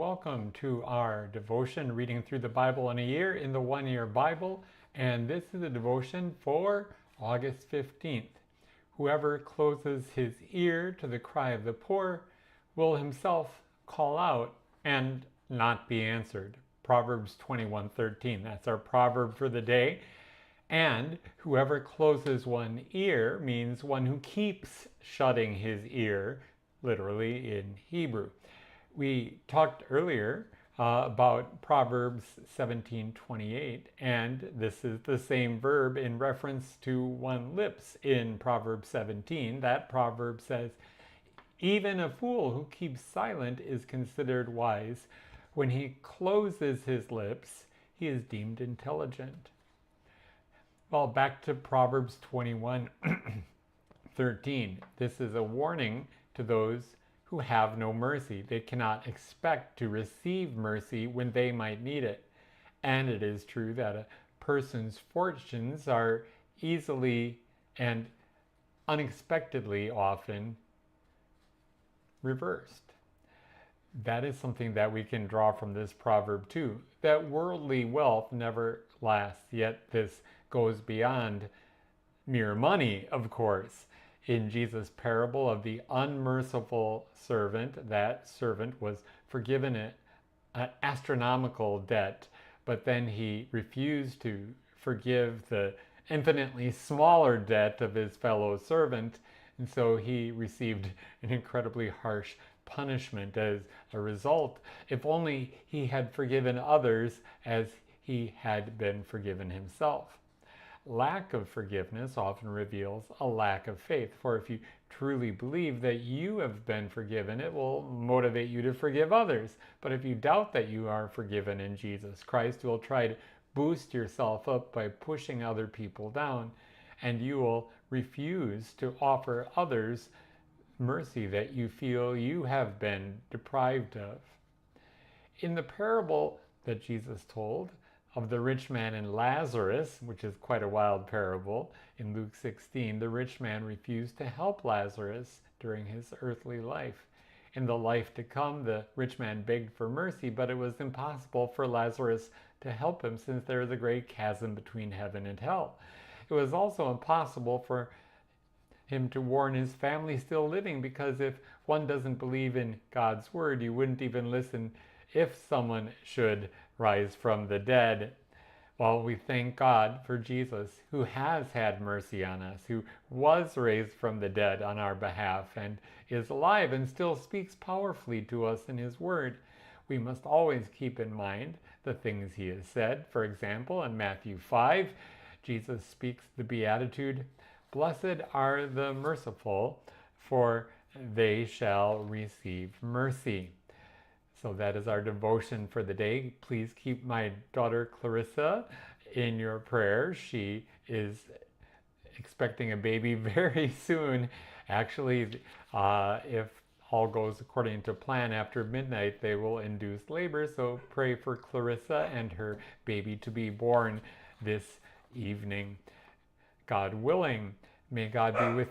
welcome to our devotion reading through the Bible in a year in the 1 Year Bible. And this is a devotion for August 15th. Whoever closes his ear to the cry of the poor will himself call out and not be answered. Proverbs 21:13. That's our proverb for the day. And whoever closes one ear means one who keeps shutting his ear, literally in Hebrew. We talked earlier about Proverbs 17:28, and this is the same verb in reference to one lips in Proverbs 17. That proverb says, "Even a fool who keeps silent is considered wise. When he closes his lips, he is deemed intelligent." Well, back to Proverbs 21:13. This is a warning to those who have no mercy. They cannot expect to receive mercy when they might need it. And it is true that a person's fortunes are easily and unexpectedly often reversed. That is something that we can draw from this proverb too, that worldly wealth never lasts, yet this goes beyond mere money, of course. In Jesus' parable of the unmerciful servant, that servant was forgiven an astronomical debt, but then he refused to forgive the infinitely smaller debt of his fellow servant, and so he received an incredibly harsh punishment as a result. If only he had forgiven others as he had been forgiven himself. Lack of forgiveness often reveals a lack of faith, for if you truly believe that you have been forgiven, it will motivate you to forgive others. But if you doubt that you are forgiven in Jesus Christ, you will try to boost yourself up by pushing other people down, and you will refuse to offer others mercy that you feel you have been deprived of. In the parable that Jesus told of the rich man and Lazarus, which is quite a wild parable, in Luke 16, the rich man refused to help Lazarus during his earthly life. In the life to come, the rich man begged for mercy, but it was impossible for Lazarus to help him since there is a great chasm between heaven and hell. It was also impossible for him to warn his family still living, because if one doesn't believe in God's word, you wouldn't even listen if someone should rise from the dead. Well, we thank God for Jesus, who has had mercy on us, who was raised from the dead on our behalf and is alive and still speaks powerfully to us in his word. We must always keep in mind the things he has said. For example, in Matthew 5, Jesus speaks the beatitude, "Blessed are the merciful, for they shall receive mercy." So that is our devotion for the day. Please keep my daughter Clarissa in your prayers. She is expecting a baby very soon. Actually, if all goes according to plan, after midnight they will induce labor. So pray for Clarissa and her baby to be born this evening. God willing, may God be with you.